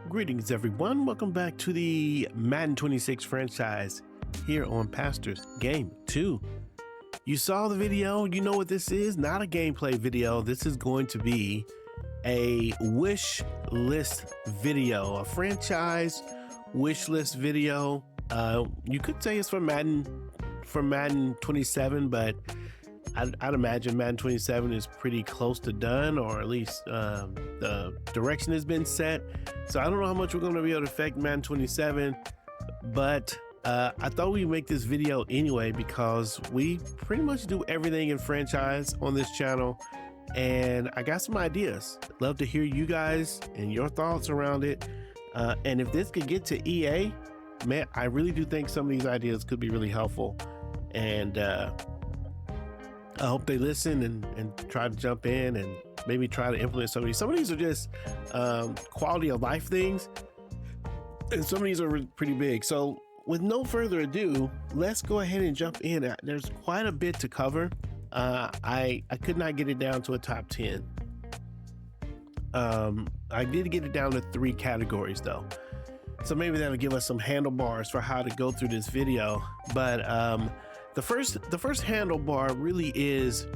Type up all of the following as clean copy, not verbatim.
Greetings everyone, welcome back to the Madden 26 franchise here on Pastor's Game 2. You saw the video, you know what this is, not a gameplay video. This is going to be a wish list video, a franchise wish list video. You could say it's for Madden 27, but I'd imagine Madden 27 is pretty close to done, or at least the direction has been set. So I don't know how much we're going to be able to affect Madden 27, but I thought we'd make this video anyway because we pretty much do everything in franchise on this channel, and I got some ideas. Love to hear you guys and your thoughts around it. And if this could get to EA, man, I really do think some of these ideas could be really helpful. And I hope they listen and try to jump in and maybe try to implement some of these. Some of these are just quality of life things, and some of these are pretty big. So with no further ado, let's go ahead and jump in. There's quite a bit to cover. I could not get it down to a top 10. I did get it down to 3 categories though. So maybe that'll give us some handlebars for how to go through this video. But the first handlebar really is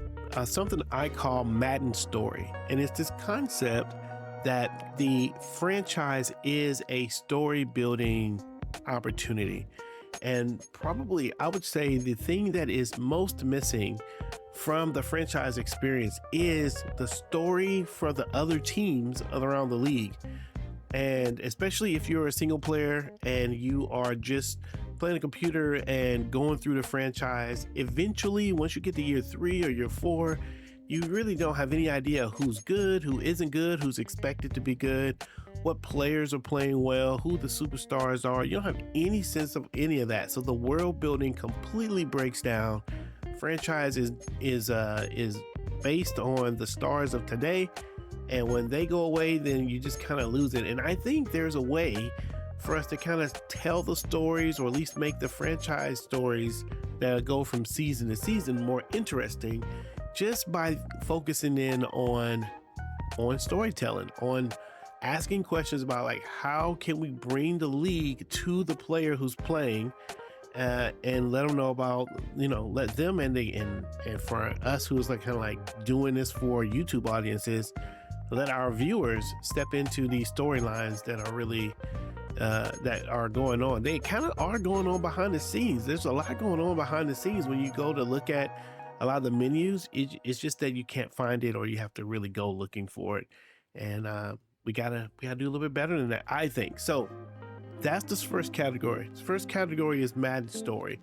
something I call Madden story. And it's this concept that the franchise is a story building opportunity. And probably I would say the thing that is most missing from the franchise experience is the story for the other teams around the league. And especially if you're a single player and you are just playing a computer and going through the franchise, eventually once you get to year 3 or year 4, you really don't have any idea who's good, who isn't good, who's expected to be good, what players are playing well, who the superstars are. You don't have any sense of any of that. So the world building completely breaks down. Franchise is based on the stars of today, and when they go away, then you just kind of lose it. And I think there's a way for us to kind of tell the stories, or at least make the franchise stories that go from season to season more interesting, just by focusing in on storytelling, on asking questions about like, how can we bring the league to the player who's playing, and let them know about, let them and for us who's like kind of like doing this for YouTube audiences, let our viewers step into these storylines that are really that are going on. They kind of are going on behind the scenes. There's a lot going on behind the scenes when you go to look at a lot of the menus. It's just that you can't find it, or you have to really go looking for it. And we gotta do a little bit better than that, I think. So that's the first category. The first category is Madden story.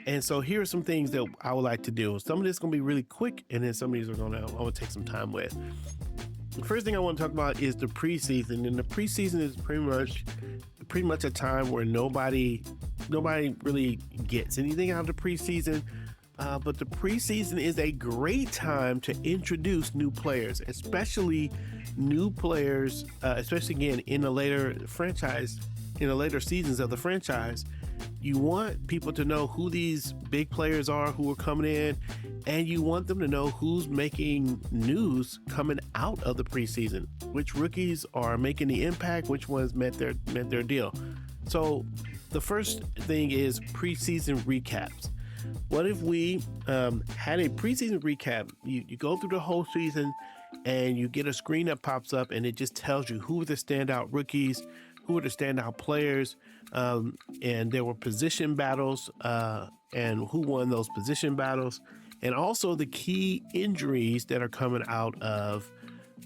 And so here are some things that I would like to do. Some of this is gonna be really quick, and then some of these are gonna take some time with. The first thing I want to talk about is the preseason, and the preseason is pretty much a time where nobody really gets anything out of the preseason. But the preseason is a great time to introduce new players, especially new players, especially again in the later seasons of the franchise. You want people to know who these big players are who are coming in, and you want them to know who's making news coming out of the preseason, which rookies are making the impact, which ones met their deal. So the first thing is preseason recaps. What if we had a preseason recap? You go through the whole season and you get a screen that pops up, and it just tells you who are the standout rookies, who are the standout players, and there were position battles, and who won those position battles, and also the key injuries that are coming out of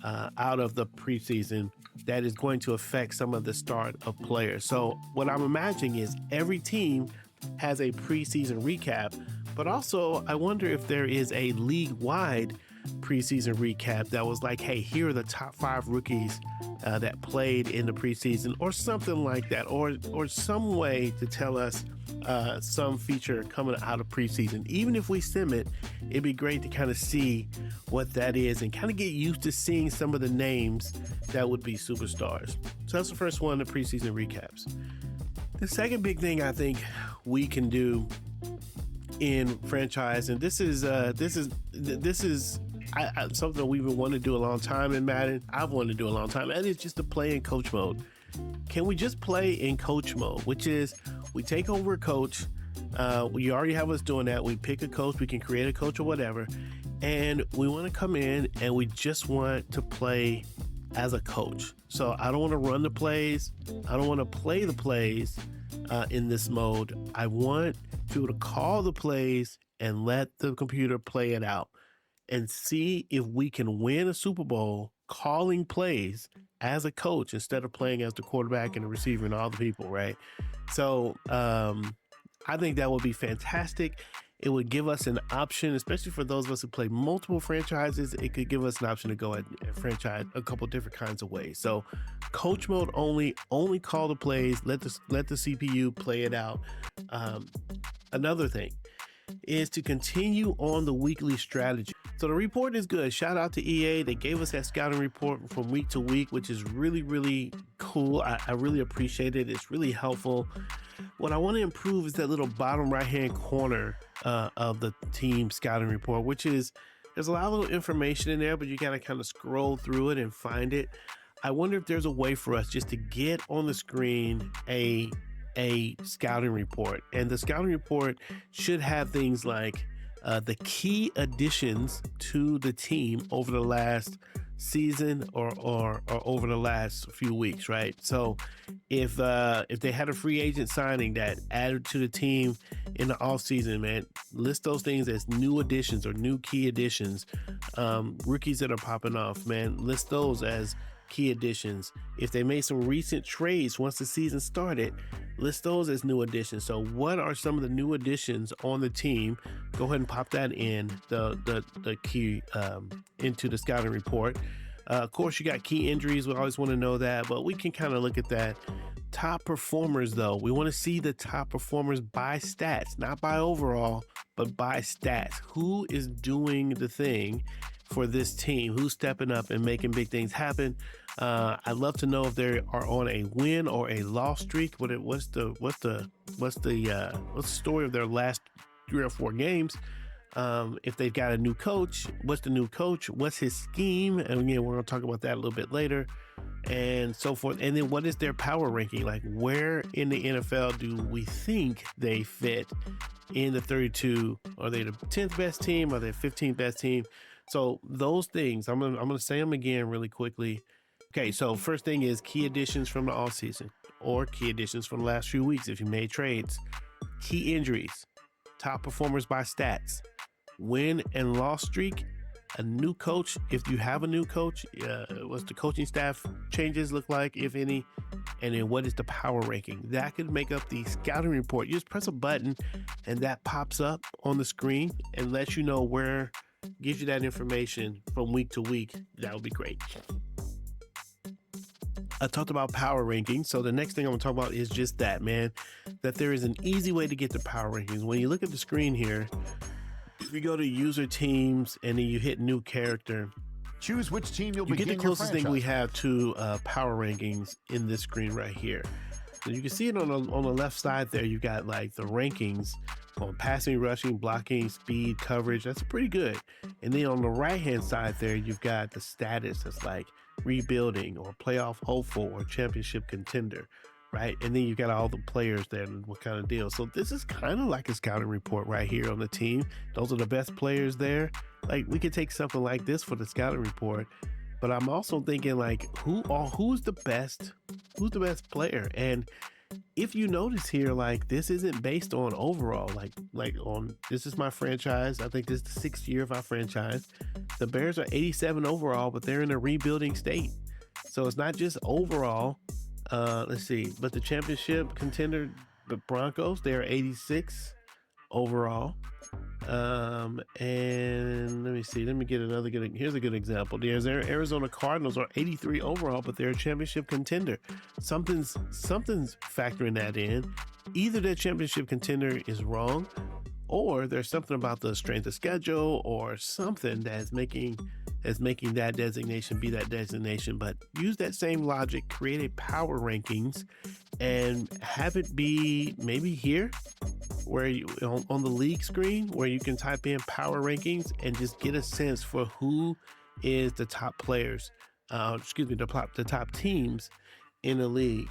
the preseason that is going to affect some of the start of players. So what I'm imagining is every team has a preseason recap, but also I wonder if there is a league-wide preseason recap that was like, hey, here are the top 5 rookies that played in the preseason, or something like that, or some way to tell us some feature coming out of preseason. Even if we sim it, it'd be great to kind of see what that is and kind of get used to seeing some of the names that would be superstars. So that's the first one, the preseason recaps. The second big thing I think we can do in franchise, and this is something we've been wanting to do a long time in Madden. I've wanted to do a long time, and it's just the play in coach mode. can we just play in coach mode, which is we take over a coach. We already have us doing that. We pick a coach, we can create a coach or whatever, and we want to come in and we just want to play as a coach. So I don't want to run the plays. I don't want to play the plays in this mode. I want to be able to call the plays and let the computer play it out and see if we can win a Super Bowl calling plays as a coach instead of playing as the quarterback and the receiver and all the people, right? So I think that would be fantastic. It would give us an option, especially for those of us who play multiple franchises. It could give us an option to go at franchise a couple different kinds of ways. So coach mode only call the plays, let the CPU play it out. Another thing is to continue on the weekly strategy. So the report is good. Shout out to EA. They gave us that scouting report from week to week, which is really, really cool. I really appreciate it. It's really helpful. What I want to improve is that little bottom right-hand corner of the team scouting report, which is, there's a lot of little information in there, but you got to kind of scroll through it and find it. I wonder if there's a way for us just to get on the screen a scouting report, and the scouting report should have things like the key additions to the team over the last season or over the last few weeks, right? So if they had a free agent signing that added to the team in the off season, man, list those things as new additions or new key additions. Rookies that are popping off, man, list those as key additions. If they made some recent trades once the season started, list those as new additions. So what are some of the new additions on the team? Go ahead and pop that in the key into the scouting report. Of course, you got key injuries. We always want to know that, but we can kind of look at that. Top performers, though, we want to see the top performers by stats, not by overall, but by stats. Who is doing the thing for this team? Who's stepping up and making big things happen? I'd love to know if they are on a win or a loss streak. What's the story of their last 3 or 4 games? If they've got a new coach, what's the new coach? What's his scheme? And again, we're going to talk about that a little bit later, and so forth. And then what is their power ranking? Like, where in the NFL do we think they fit in the 32? Are they the 10th best team? Are they the 15th best team? So those things, I'm gonna say them again really quickly. Okay, so first thing is key additions from the offseason or key additions from the last few weeks if you made trades. Key injuries, top performers by stats, win and loss streak, a new coach if you have a new coach, what's the coaching staff changes look like, if any, and then what is the power ranking? That could make up the scouting report. You just press a button and that pops up on the screen and lets you know where, gives you that information from week to week. That would be great. I talked about power rankings, so the next thing I'm gonna talk about is just that, man, that there is an easy way to get to power rankings. When you look at the screen here, if you go to user teams and then you hit new character, choose which team you'll you begin get the closest thing we have to power rankings in this screen right here. So you can see it on the left side there. You got like the rankings on passing, rushing, blocking, speed, coverage. That's pretty good. And then on the right hand side there, you've got the status that's like rebuilding or playoff hopeful or championship contender, right? And then you got all the players there and what kind of deal. So this is kind of like a scouting report right here on the team. Those are the best players there. Like, we could take something like this for the scouting report, but I'm also thinking like, who's the best player? And if you notice here, like, this isn't based on overall, like on, this is my franchise. I think this is the 6th year of our franchise. The Bears are 87 overall, but they're in a rebuilding state. So it's not just overall. Let's see, but the championship contender, the Broncos, they're 86 overall. And let me see, let me get another good, here's a good example. There's Arizona Cardinals are 83 overall, but they're a championship contender. Something's factoring that in. Either that championship contender is wrong, or there's something about the strength of schedule or something that's making that designation be that designation. But use that same logic, create a power rankings and have it be maybe here where you on the league screen where you can type in power rankings and just get a sense for who is the top players, the top teams in the league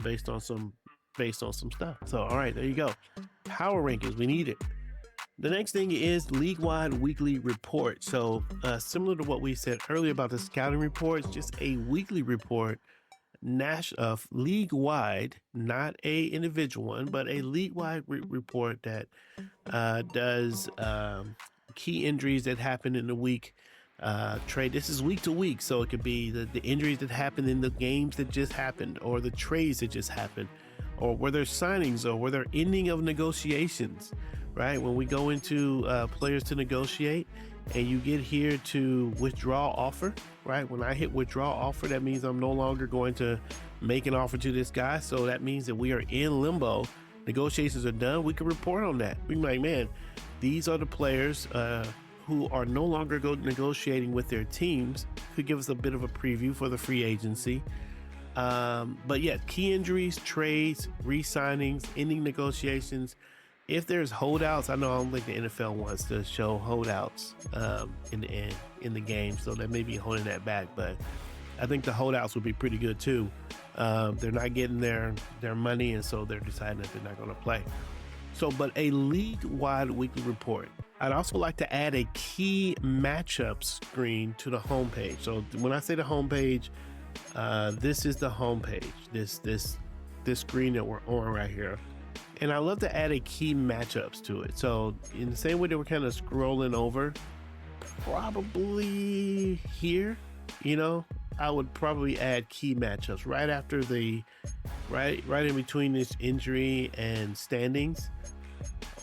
based on some stuff. So all right, there you go. Power rankings, we need it. The next thing is league-wide weekly report. So similar to what we said earlier about the scouting reports, just a weekly report, league-wide, not a individual one, but a league-wide report that does key injuries that happened in the week. Trade. This is week to week, so it could be the injuries that happened in the games that just happened, or the trades that just happened, or were there signings, or were there ending of negotiations. Right, when we go into players to negotiate and you get here to withdraw offer, right? When I hit withdraw offer, that means I'm no longer going to make an offer to this guy. So that means that we are in limbo. Negotiations are done. We can report on that. We can be like, man, these are the players who are no longer negotiating with their teams. Could give us a bit of a preview for the free agency. But yeah, key injuries, trades, re-signings, ending negotiations. If there's holdouts, I know I don't think the NFL wants to show holdouts in the game, so they may be holding that back. But I think the holdouts would be pretty good too. They're not getting their money, and so they're deciding that they're not going to play. So, but a league-wide weekly report. I'd also like to add a key matchup screen to the homepage. So when I say the homepage, this is the homepage. This screen that we're on right here. And I love to add a key matchups to it. So in the same way that we're kind of scrolling over, probably here, I would probably add key matchups right after right in between this injury and standings,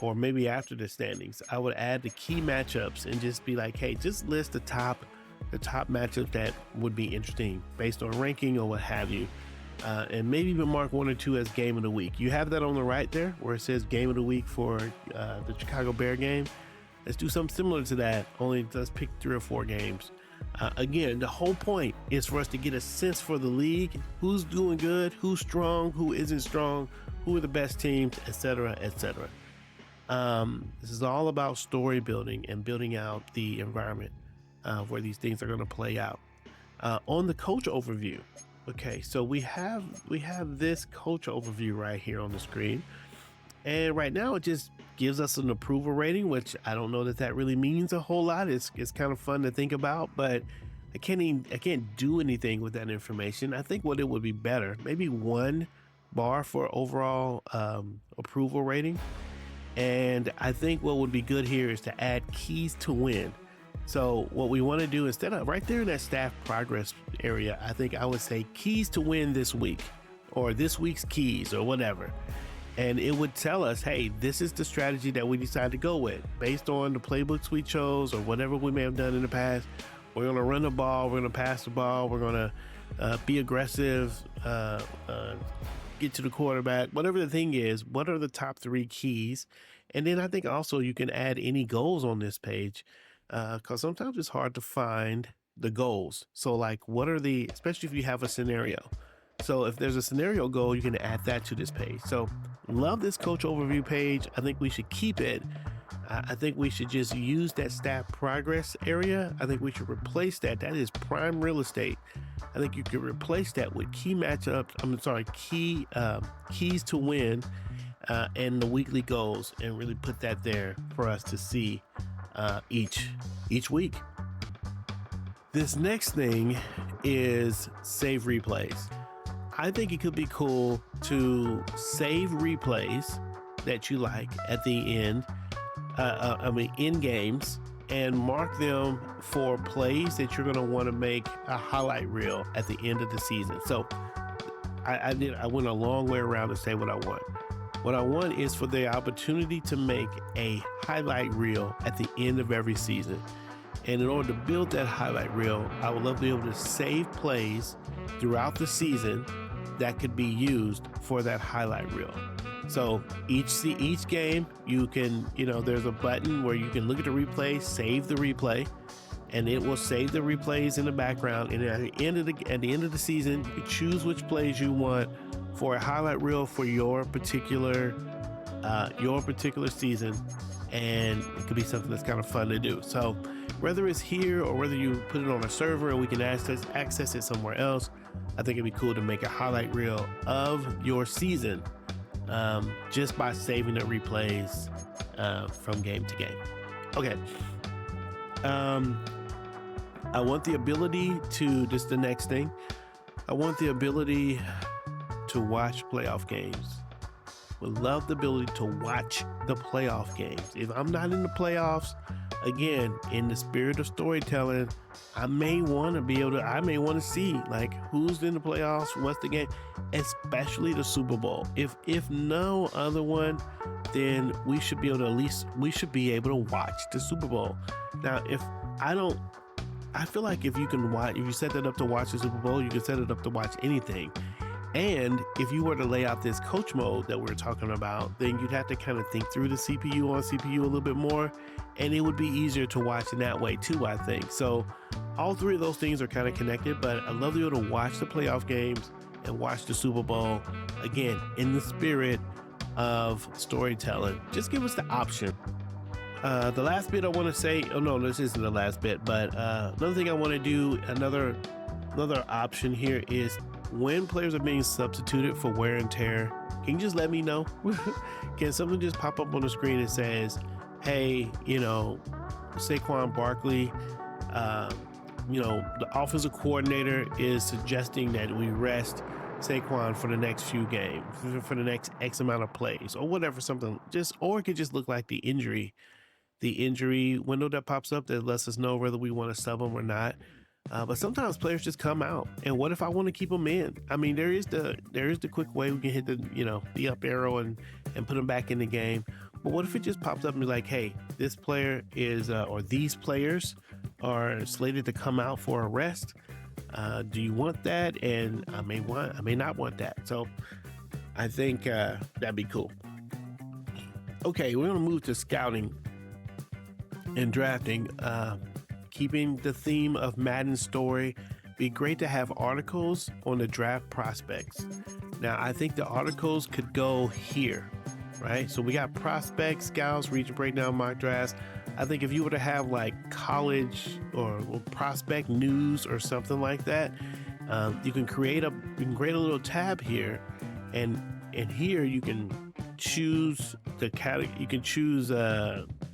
or maybe after the standings. I would add the key matchups and just be like, hey, just list the top matchups that would be interesting based on ranking or what have you. And maybe even mark one or two as game of the week. You have that on the right there where it says game of the week for the Chicago Bear game. Let's do something similar to that, only let's pick 3 or 4 games. Again, the whole point is for us to get a sense for the league, who's doing good, who's strong, who isn't strong, who are the best teams, etc., etc. This is all about story building and building out the environment where these things are going to play out. On the coach overview, okay, so we have this coach overview right here on the screen, and right now it just gives us an approval rating, which I don't know that really means a whole lot. It's kind of fun to think about, but I can't do anything with that information. I think what it would be better, maybe 1 bar for overall approval rating, and I think what would be good here is to add keys to win. So what we want to do, instead of right there in that staff progress area, I think I would say keys to win this week, or this week's keys, or whatever. And it would tell us, hey, this is the strategy that we decided to go with based on the playbooks we chose or whatever we may have done in the past. We're going to run the ball. We're going to pass the ball. We're going to be aggressive, get to the quarterback, whatever the thing is. What are the top 3 keys? And then I think also you can add any goals on this page, because sometimes it's hard to find the goals. So like, especially if you have a scenario. So if there's a scenario goal, you can add that to this page. So love this coach overview page. I think we should keep it. I think we should just use that staff progress area. I think we should replace that. That is prime real estate. I think you could replace that with key matchups. Keys to win, and the weekly goals, and really put that there for us to see each week. This next thing is save replays. I think it could be cool to save replays that you like at the end, in games, and mark them for plays that you're going to want to make a highlight reel at the end of the season. So I went a long way around to say what I want. What I want is for the opportunity to make a highlight reel at the end of every season. And in order to build that highlight reel, I would love to be able to save plays throughout the season that could be used for that highlight reel. So each game, you can, there's a button where you can look at the replay, save the replay, and it will save the replays in the background. And at the end of the season, you can choose which plays you want for a highlight reel for your particular season, and it could be something that's kind of fun to do. So whether it's here or whether you put it on a server and we can access it somewhere else, I think it'd be cool to make a highlight reel of your season just by saving the replays from game to game. Okay. I want the ability to, this is the next thing. I want the ability to watch playoff games. Would love the ability to watch the playoff games. If I'm not in the playoffs, again, in the spirit of storytelling, I may want to see like who's in the playoffs, what's the game, especially the Super Bowl. If no other one, then we should be able to watch the Super Bowl. Now, I feel like if you set that up to watch the Super Bowl, you can set it up to watch anything. And if you were to lay out this coach mode that we're talking about, then you'd have to kind of think through the CPU a little bit more, and it would be easier to watch in that way too, I think. So all three of those things are kind of connected, but I love to be able to watch the playoff games and watch the Super Bowl, again, in the spirit of storytelling. Just give us the option. The last bit I want to say, oh no, this isn't the last bit, but another thing I want to do, another option here is when players are being substituted for wear and tear, can you just let me know? Can something just pop up on the screen that says, hey, Saquon Barkley, the offensive coordinator is suggesting that we rest Saquon for the next few games, for the next X amount of plays, or whatever, or it could just look like the injury window that pops up that lets us know whether we want to sub them or not. But sometimes players just come out, and what if I want to keep them in? I mean, there is the quick way we can hit the up arrow and put them back in the game. But what if it just pops up and be like, hey, this player is or these players are slated to come out for a rest. Do you want that? And I may not want that. So I think that'd be cool. Okay, we're gonna move to scouting and drafting. Keeping the theme of Madden story, be great to have articles on the draft prospects. Now, I think the articles could go here, right? So we got prospects, scouts, region breakdown, mock drafts. I think if you were to have like college or prospect news or something like that, you can create a little tab here, and here you can choose the category. You can choose,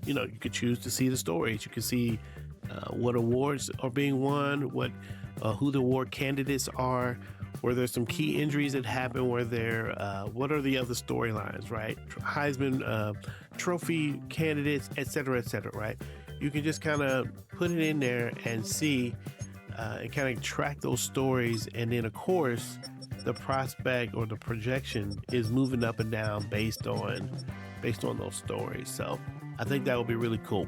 you could choose to see the stories. You can see what awards are being won, who the award candidates are, where there's some key injuries that happen, what are the other storylines, right? Heisman trophy candidates, et cetera, right? You can just kind of put it in there and see and kind of track those stories. And then, of course, the prospect or the projection is moving up and down based on those stories. So I think that would be really cool.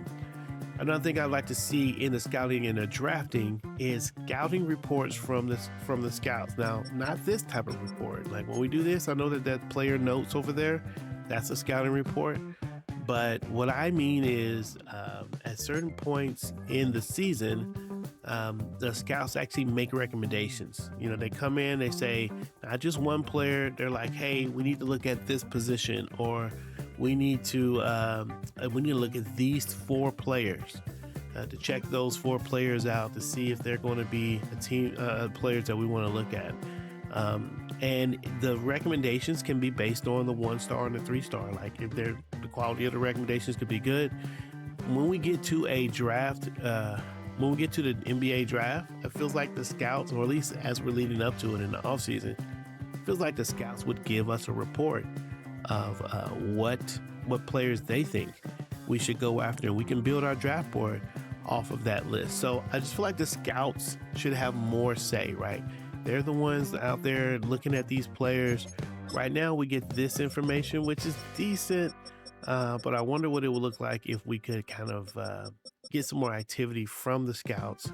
Another thing I'd like to see in the scouting and the drafting is scouting reports from the scouts. Now, not this type of report. Like when we do this, I know that player notes over there, that's a scouting report. But what I mean is at certain points in the season, the scouts actually make recommendations. They come in, they say, not just one player. They're like, hey, we need to look at this position, or we need to look at these 4 players to check those 4 players out to see if they're going to be a team players that we want to look at. And the recommendations can be based on the 1-star and the 3-star. Like if the quality of the recommendations could be good. When we get to a draft, when we get to the NBA draft, it feels like the scouts, or at least as we're leading up to it in the offseason, it feels like the scouts would give us a report of what players they think we should go after, and we can build our draft board off of that list. So I just feel like the scouts should have more say, right? They're the ones out there looking at these players. Right now we get this information, which is decent, but I wonder what it would look like if we could kind of get some more activity from the scouts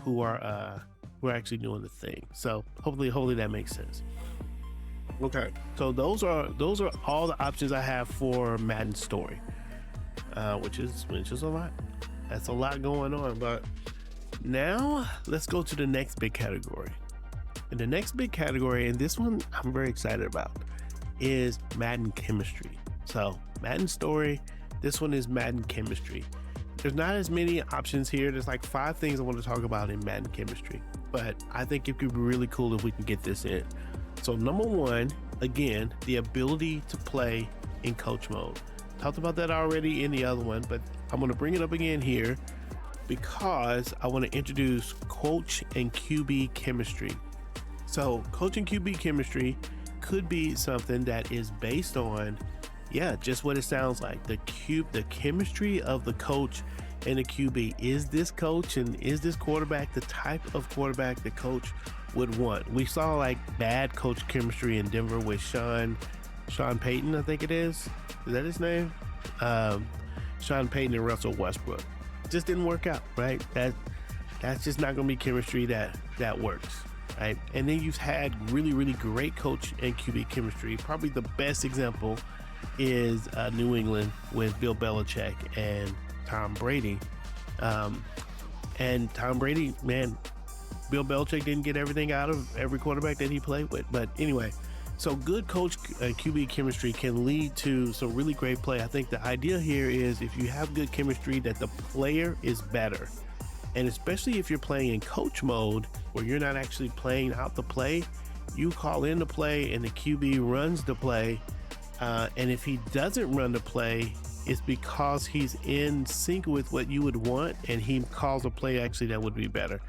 who are actually doing the thing. So hopefully that makes sense. Okay, so those are all the options I have for Madden Story, which is a lot. That's a lot going on. But now let's go to the next big category. And the next big category, and this one I'm very excited about, is Madden Chemistry. So Madden Story, this one is Madden Chemistry. There's not as many options here. There's like 5 things I want to talk about in Madden Chemistry. but I think it could be really cool if we can get this in. So number one, again, the ability to play in coach mode. Talked about that already in the other one, but I'm going to bring it up again here because I want to introduce coach and QB chemistry. So coach and QB chemistry could be something that is based on, just what it sounds like. The chemistry of the coach and the QB. Is this coach and is this quarterback the type of quarterback the coach would want? We saw like bad coach chemistry in Denver with Sean Payton, I think it is. Is that his name? Sean Payton and Russell Westbrook. Just didn't work out, right? That's just not going to be chemistry that works, right? And then you've had really, really great coach and QB chemistry. Probably the best example is New England with Bill Belichick and Tom Brady. And Tom Brady, man, Bill Belichick didn't get everything out of every quarterback that he played with. But anyway, so good coach and QB chemistry can lead to some really great play. I think the idea here is if you have good chemistry, that the player is better. And especially if you're playing in coach mode where you're not actually playing out the play, you call in the play and the QB runs the play. And if he doesn't run the play, it's because he's in sync with what you would want and he calls a play actually that would be better.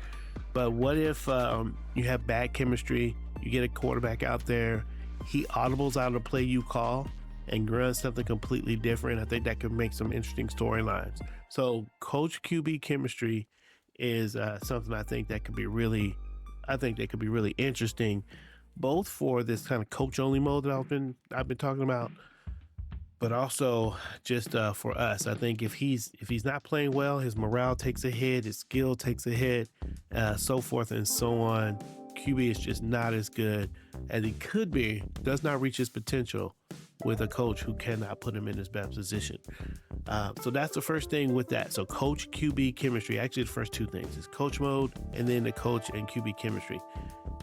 But what if you have bad chemistry, you get a quarterback out there, he audibles out a play you call and runs something completely different? I think that could make some interesting storylines. So coach QB chemistry is something I think that could be really interesting, both for this kind of coach only mode that I've been talking about, but also just for us. I think if he's not playing well, his morale takes a hit, his skill takes a hit, so forth and so on. QB is just not as good as he could be, does not reach his potential with a coach who cannot put him in his best position. So that's the first thing with that. So coach QB chemistry, actually the first two things is coach mode and then the coach and QB chemistry.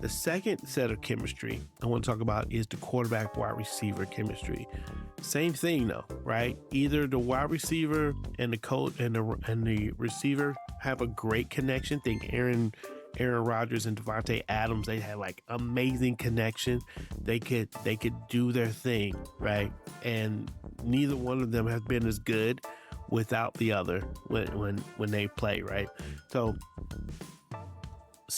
The second set of chemistry I want to talk about is the quarterback wide receiver chemistry. Same thing though, right? Either the wide receiver and the coach and the receiver have a great connection. Think Aaron Rodgers and Devontae Adams, they had like amazing connection. They could do their thing, right? And neither one of them have been as good without the other when they play, right? So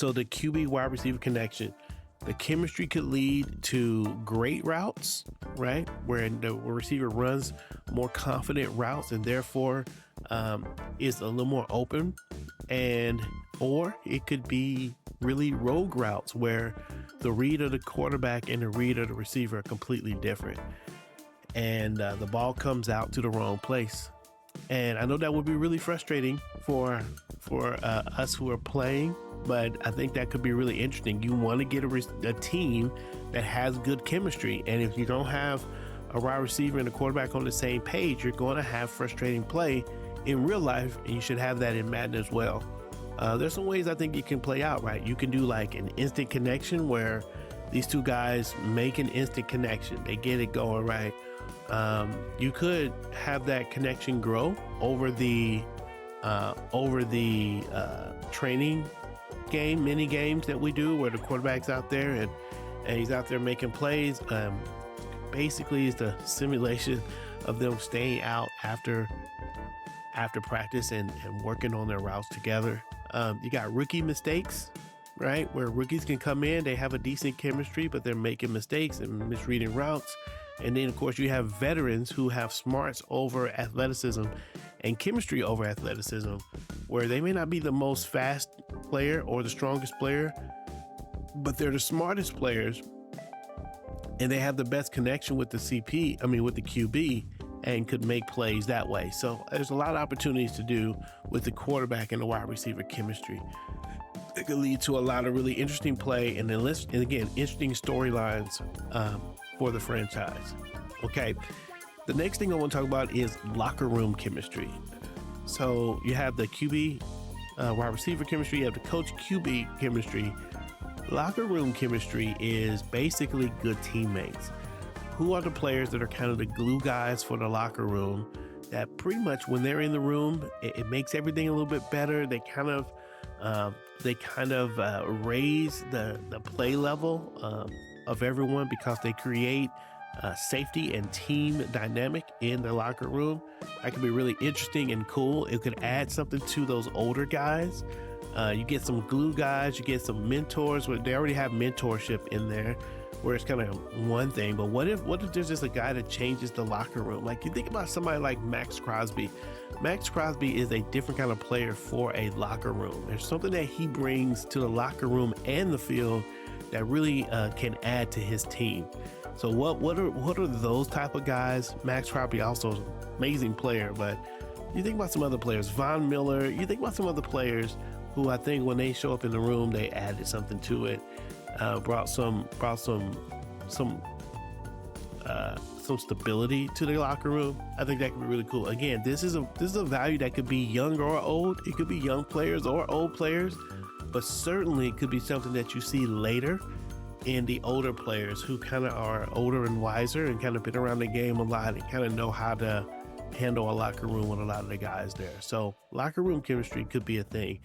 the QB wide receiver connection, the chemistry could lead to great routes, right? Where the receiver runs more confident routes and therefore is a little more open, or it could be really rogue routes where the read of the quarterback and the read of the receiver are completely different, and the ball comes out to the wrong place. And I know that would be really frustrating for us who are playing, but I think that could be really interesting. You want to get a team that has good chemistry, and if you don't have a wide receiver and a quarterback on the same page, you're going to have frustrating play in real life, and you should have that in Madden as well. There's some ways I think it can play out, right? You can do like an instant connection where these two guys make an instant connection. They get it going, right? You could have that connection grow over the training game, mini games that we do where the quarterback's out there and he's out there making plays. Basically, it's the simulation of them staying out after practice and working on their routes together. You got rookie mistakes, right? Where rookies can come in, they have a decent chemistry, but they're making mistakes and misreading routes. And then, of course, you have veterans who have smarts over athleticism and chemistry over athleticism, where they may not be the most fast player or the strongest player, but they're the smartest players, and they have the best connection with the QB, and could make plays that way. So there's a lot of opportunities to do with the quarterback and the wide receiver chemistry. It could lead to a lot of really interesting play and again, interesting storylines for the franchise. Okay, the next thing I want to talk about is locker room chemistry. So you have the QB wide receiver chemistry, you have the coach QB chemistry. Locker room chemistry is basically good teammates. Who are the players that are kind of the glue guys for the locker room that pretty much when they're in the room, it makes everything a little bit better. They kind of they kind of raise the play level of everyone because they create safety and team dynamic in the locker room. That could be really interesting and cool. It could add something to those older guys. You get some glue guys, you get some mentors. They already have mentorship in there, where it's kind of one thing. But what if there's just a guy that changes the locker room? Like, you think about somebody like Max Crosby. Max Crosby is a different kind of player for a locker room. There's something that he brings to the locker room and the field that really can add to his team. So what are those type of guys? Max Crosby also an amazing player, but you think about some other players, Von Miller. You think about some other players who I think when they show up in the room, they added something to it, brought some stability to the locker room. I think that could be really cool. Again, this is a value that could be young or old. It could be young players or old players, but certainly it could be something that you see later in the older players who kind of are older and wiser and kind of been around the game a lot and kind of know how to handle a locker room with a lot of the guys there. So locker room chemistry could be a thing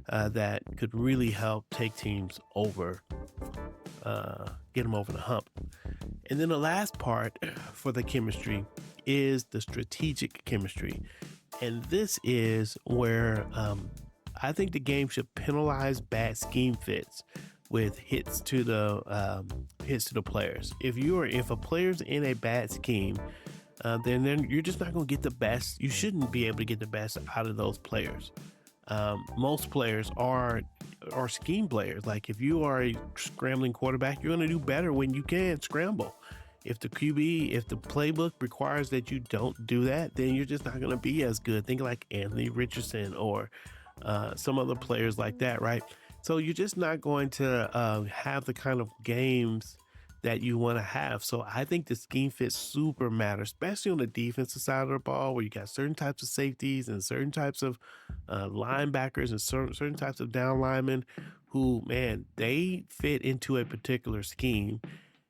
that could really help take teams over, get them over the hump. And then the last part for the chemistry is the strategic chemistry. And this is where I think the game should penalize bad scheme fits with hits to the players. If a player's in a bad scheme, then you're just not going to get the best. You shouldn't be able to get the best out of those players. Most players are scheme players. Like, if you are a scrambling quarterback, you're going to do better when you can scramble. If the playbook requires that you don't do that, then you're just not going to be as good. Think like Anthony Richardson or some other players like that, right? So you're just not going to have the kind of games that you want to have. So I think the scheme fit super matters, especially on the defensive side of the ball, where you got certain types of safeties and certain types of linebackers and certain types of down linemen who, man, they fit into a particular scheme.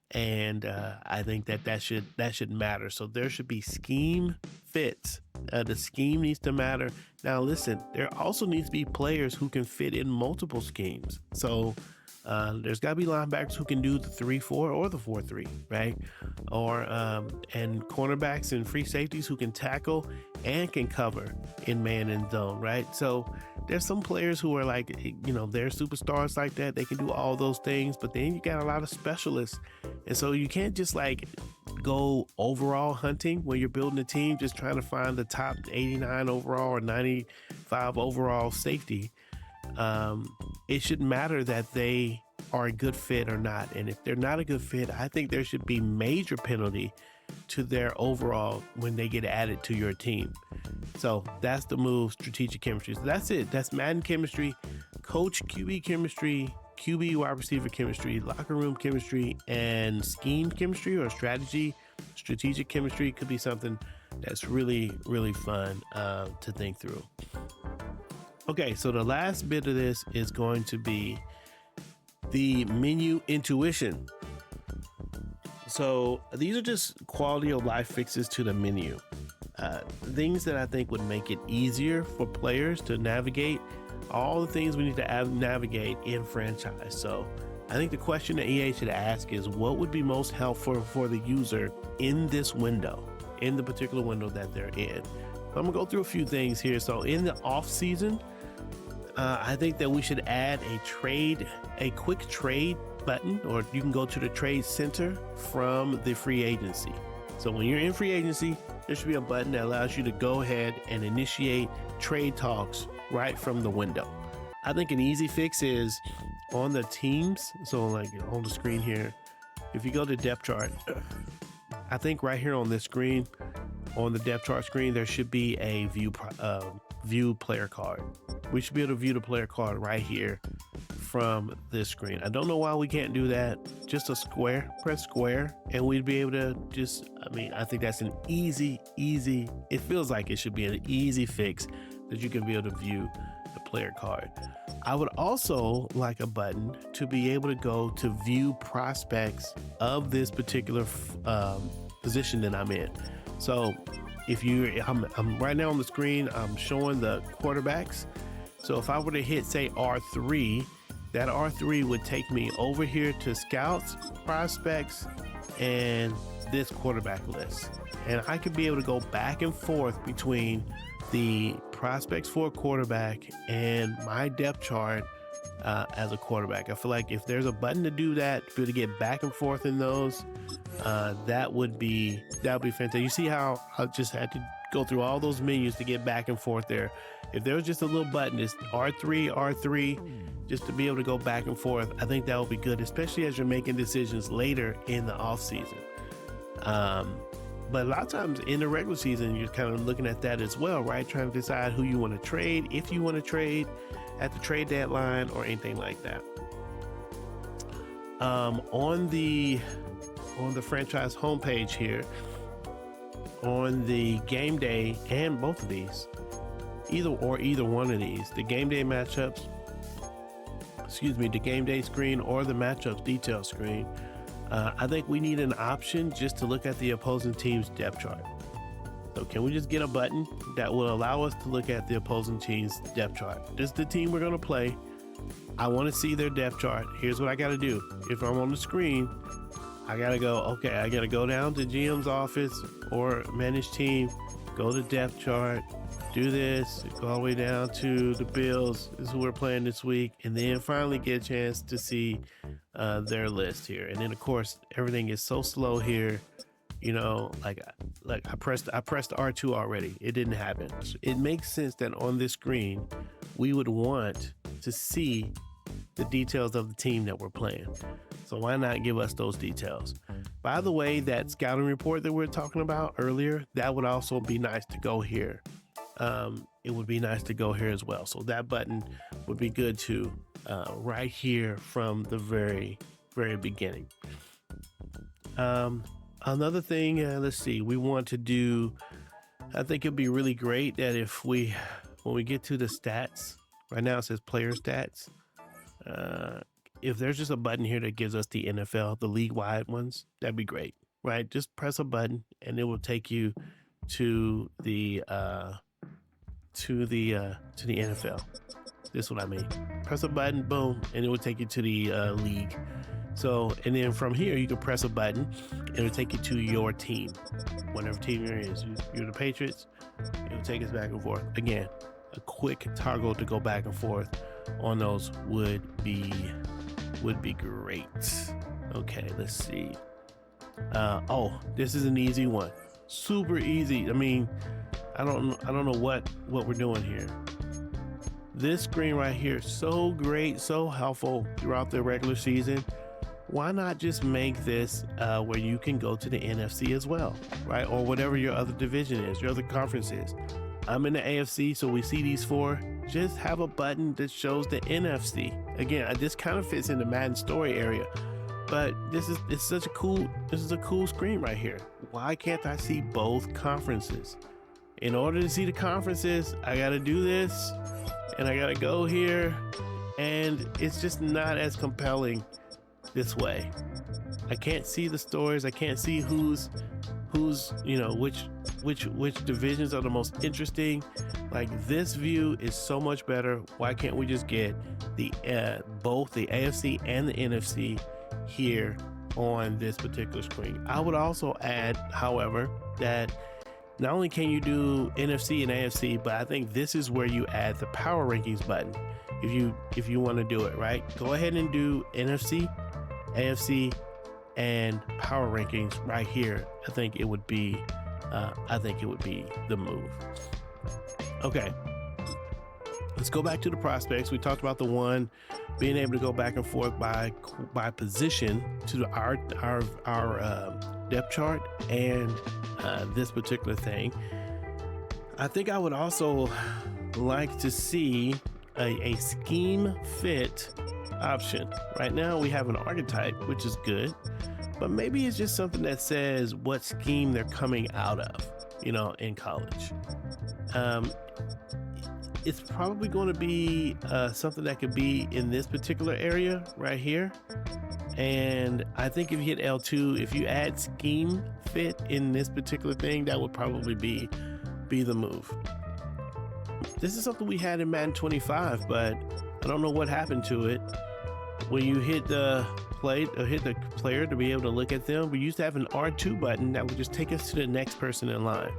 And I think that should matter. So there should be scheme fits. The scheme needs to matter. Now, listen, there also needs to be players who can fit in multiple schemes. So there's got to be linebackers who can do the 3-4 or the 4-3, right? Or and cornerbacks and free safeties who can tackle and can cover in man and zone, right? So there's some players who are like, they're superstars like that. They can do all those things, but then you got a lot of specialists. And so you can't just like go overall hunting when you're building a team, just trying to find the top 89 overall or 95 overall safety. It shouldn't matter that they are a good fit or not. And if they're not a good fit, I think there should be major penalty to their overall when they get added to your team. So that's the move, strategic chemistry. So that's it. That's Madden chemistry, coach QB chemistry, QB wide receiver chemistry, locker room chemistry, and scheme chemistry or strategic chemistry could be something that's really, really fun to think through. Okay, so the last bit of this is going to be the menu intuition. So these are just quality of life fixes to the menu. Things that I think would make it easier for players to navigate all the things we need to navigate in franchise. So I think the question that EA should ask is, what would be most helpful for the user in this window, in the particular window that they're in? I'm gonna go through a few things here. So in the off season, I think that we should add a quick trade button, or you can go to the trade center from the free agency. So when you're in free agency, there should be a button that allows you to go ahead and initiate trade talks right from the window. I think an easy fix is on the teams. So like on the screen here, if you go to depth chart, I think right here on this screen, on the depth chart screen, there should be a view player card. We should be able to view the player card right here from this screen. I don't know why we can't do that. Just a square, press square, and we'd be able to I think that's an easy, it feels like it should be an easy fix that you can be able to view the player card. I would also like a button to be able to go to view prospects of this particular position that I'm in. So if I'm right now on the screen, I'm showing the quarterbacks. So if I were to hit, say, R3, that R3 would take me over here to scouts, prospects, and this quarterback list. And I could be able to go back and forth between the prospects for a quarterback and my depth chart as a quarterback. I feel like if there's a button to do that, to be able to get back and forth in those, that would be fantastic. You see how I just had to go through all those menus to get back and forth there. If there was just a little button, it's R3, just to be able to go back and forth, I think that would be good, especially as you're making decisions later in the off season. But a lot of times in the regular season, you're kind of looking at that as well, right? Trying to decide who you want to trade, if you want to trade at the trade deadline or anything like that. On the franchise homepage here, on the game day, and both of these, either one of these, the game day matchups, the game day screen or the matchups detail screen, I think we need an option just to look at the opposing team's depth chart. So can we just get a button that will allow us to look at the opposing team's depth chart? This is the team we're going to play. I want to see their depth chart. Here's what I got to do. If I'm on the screen, I got to go, okay, I got to go down to GM's office or manage team, go to depth chart, do this, go all the way down to the Bills. This is who we're playing this week. And then finally get a chance to see their list here. And then of course, everything is so slow here. You know, like I pressed R2 already. It didn't happen. So it makes sense that on this screen, we would want to see the details of the team that we're playing. So why not give us those details? By the way, that scouting report that we were talking about earlier, that would also be nice to go here. It would be nice to go here as well. So that button would be good too, right here from the very, very beginning. Another thing, let's see, we want to do, I think it'd be really great that if when we get to the stats, right now it says player stats. If there's just a button here that gives us the NFL, the league-wide ones, that'd be great, right? Just press a button and it will take you to the NFL. This is what I mean. Press a button, boom, and it will take you to the league. So, and then from here, you can press a button, and it'll take you to your team, whatever team you're in. You're the Patriots, it'll take us back and forth. Again, a quick toggle to go back and forth on those would be great. Okay, let's see. This is an easy one. Super easy. I mean, I don't know what we're doing here. This screen right here, so great, so helpful throughout the regular season. Why not just make this where you can go to the NFC as well, right? Or whatever your other division is, your other conference is. I'm in the AFC, so we see these four. Just have a button that shows the NFC. Again, this kind of fits in the Madden story area, but this is a cool screen right here. Why can't I see both conferences? In order to see the conferences, I got to do this, and I got to go here, and it's just not as compelling this way. I can't see the stories. I can't see who's which divisions are the most interesting. Like, this view is so much better. Why can't we just get the both the AFC and the NFC here on this particular screen? I would also add, however, that not only can you do NFC and AFC, but I think this is where you add the power rankings button. If you want to do it, right? Go ahead and do NFC, AFC, and power rankings right here. I think it would be the move. Okay, let's go back to the prospects. We talked about the one being able to go back and forth by position to our depth chart and this particular thing. I think I would also like to see a scheme fit option. Right now we have an archetype, which is good, but maybe it's just something that says what scheme they're coming out of, in college. It's probably going to be something that could be in this particular area right here. And I think if you hit L2, if you add scheme fit in this particular thing, that would probably be the move. This is something we had in Madden 25, but I don't know what happened to it. When you hit the player to be able to look at them, we used to have an R2 button that would just take us to the next person in line.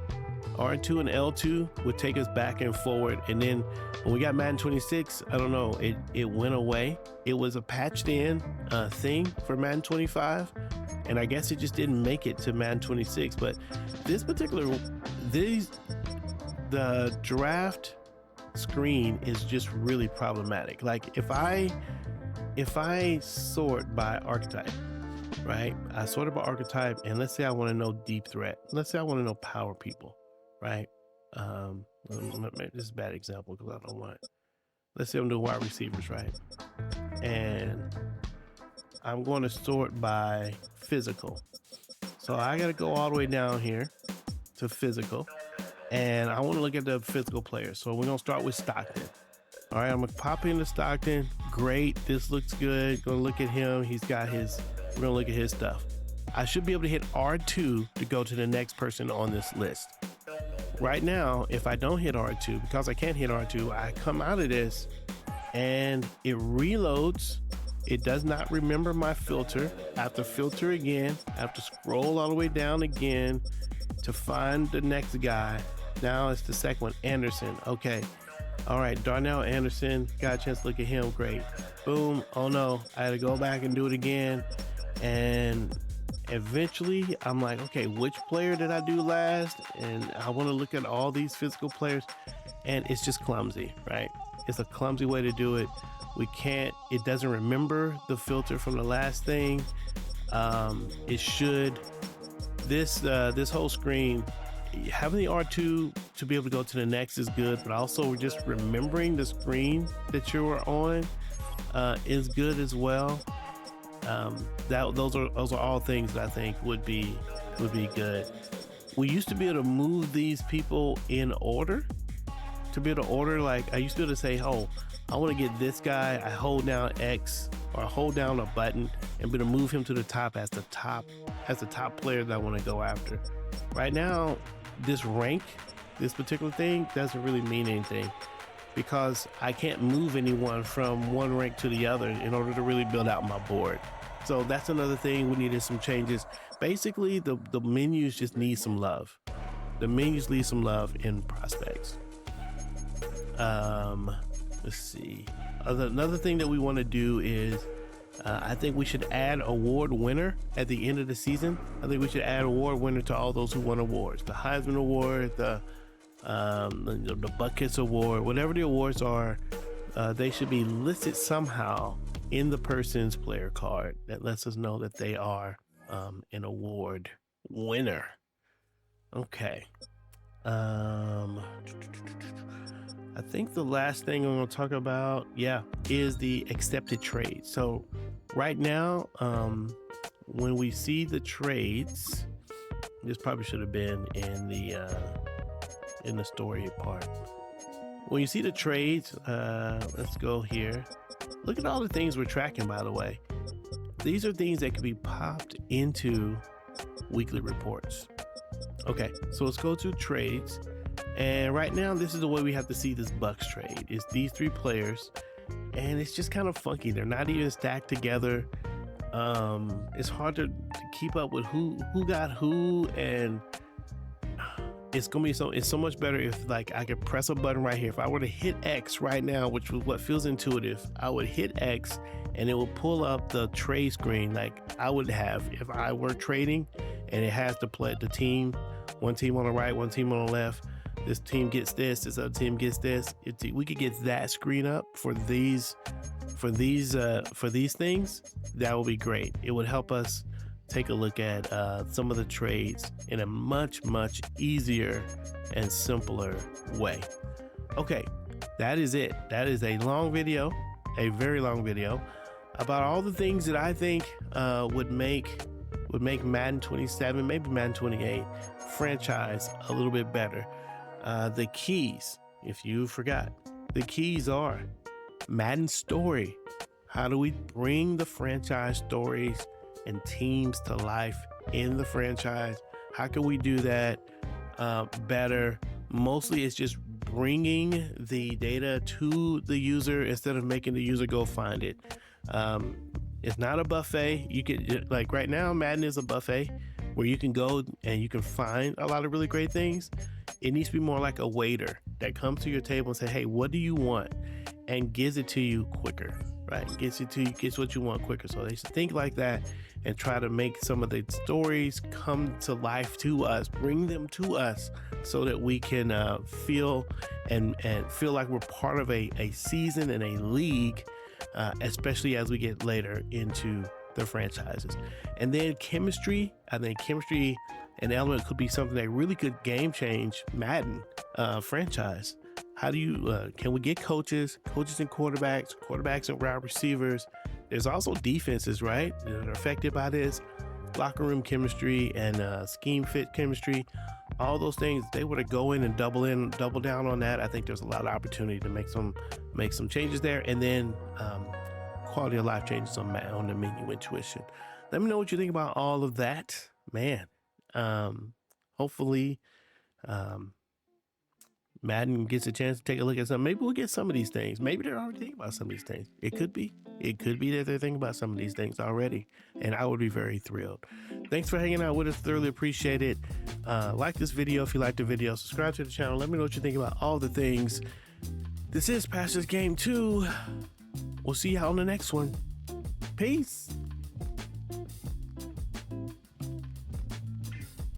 R2 and L2 would take us back and forward, and then when we got Madden 26, I don't know, it went away. It was a patched in thing for Madden 25, and I guess it just didn't make it to Madden 26. But the draft screen is just really problematic. Like if I sort by archetype, right? I sorted by archetype, and let's say I want to know deep threat. Let's say I want to know power people, right? This is a bad example because I don't want it. Let's say I'm doing wide receivers, right? And I'm going to sort by physical. So I got to go all the way down here to physical, and I want to look at the physical players. So we're going to start with Stockton. All right, I'm going to pop into Stockton. Great, this looks good. Gonna look at him. We're gonna look at his stuff. I should be able to hit R2 to go to the next person on this list. Right now, if I don't hit R2, because I can't hit R2, I come out of this and it reloads. It does not remember my filter. I have to filter again. I have to scroll all the way down again to find the next guy. Now it's the second one, Anderson. Okay. All right, Darnell Anderson, got a chance to look at him, great. Boom, oh no, I had to go back and do it again. And eventually I'm like, okay, which player did I do last? And I want to look at all these physical players, and it's just clumsy, right? It's a clumsy way to do it. It doesn't remember the filter from the last thing. This whole screen, having the R2 to be able to go to the next is good, but also just remembering the screen that you are on is good as well. Those are all things that I think would be good. We used to be able to move these people in order. To be able to order, like I used to be able to say, oh, I want to get this guy. I hold down X or hold down a button and be able to move him to the top as the top player that I want to go after. Right now, this particular thing doesn't really mean anything because I can't move anyone from one rank to the other in order to really build out my board. So that's another thing. We needed some changes. Basically, the menus just need some love. The menus need some love in prospects. Let's see. Another thing that we want to do is I think we should add award winner at the end of the season. I think we should add award winner to all those who won awards. The Heisman Award, the Buckets Award, whatever the awards are, they should be listed somehow in the person's player card that lets us know that they are an award winner. Okay. I think the last thing I'm going to talk about, is the accepted trade. So right now, when we see the trades, this probably should have been in the story part. When you see the trades, let's go here. Look at all the things we're tracking, by the way. These are things that can be popped into weekly reports. Okay, so let's go to trades. And right now, this is the way we have to see this Bucks trade. It's these three players, and it's just kind of funky. They're not even stacked together. It's hard to keep up with who got who, and it's so much better if like I could press a button right here. If I were to hit X right now, which was what feels intuitive, I would hit X and it will pull up the trade screen like I would have if I were trading, and it has to play the team, one team on the right, one team on the left. This team gets this other team gets this. We could get that screen up for these things. That would be great. It would help us take a look at some of the trades in a much easier and simpler way. Okay, that is it. That is a long video, a very long video about all the things that I think would make Madden 27, maybe Madden 28 franchise a little bit better. The keys, if you forgot, the keys are Madden story. How do we bring the franchise stories and teams to life in the franchise? How can we do that better? Mostly it's just bringing the data to the user instead of making the user go find it. It's not a buffet. You could, like right now, Madden is a buffet where you can go and you can find a lot of really great things. It needs to be more like a waiter that comes to your table and say, hey, what do you want? And gives it to you quicker, right? Gets what you want quicker. So they should think like that and try to make some of the stories come to life to us, bring them to us so that we can feel and feel like we're part of a season and a league, especially as we get later into the franchises. And then chemistry, I think chemistry and element could be something that really could game change Madden franchise. How do you, can we get coaches and quarterbacks and wide receivers? There's also defenses, right, that are affected by this. Locker room chemistry and scheme fit chemistry, all those things. They were to go in and double down on that. I think there's a lot of opportunity to make some changes there. And then quality of life changes on the menu intuition. Let me know what you think about all of that, man. Hopefully Madden gets a chance to take a look at something. Maybe we'll get some of these things. Maybe they're already thinking about some of these things. It could be that they're thinking about some of these things already, and I would be very thrilled. Thanks for hanging out with us. Thoroughly appreciate it. Like this video if you like the video. Subscribe to the channel. Let me know what you think about all the things. This is Pastor's Game 2. We'll see you on the next one. Peace.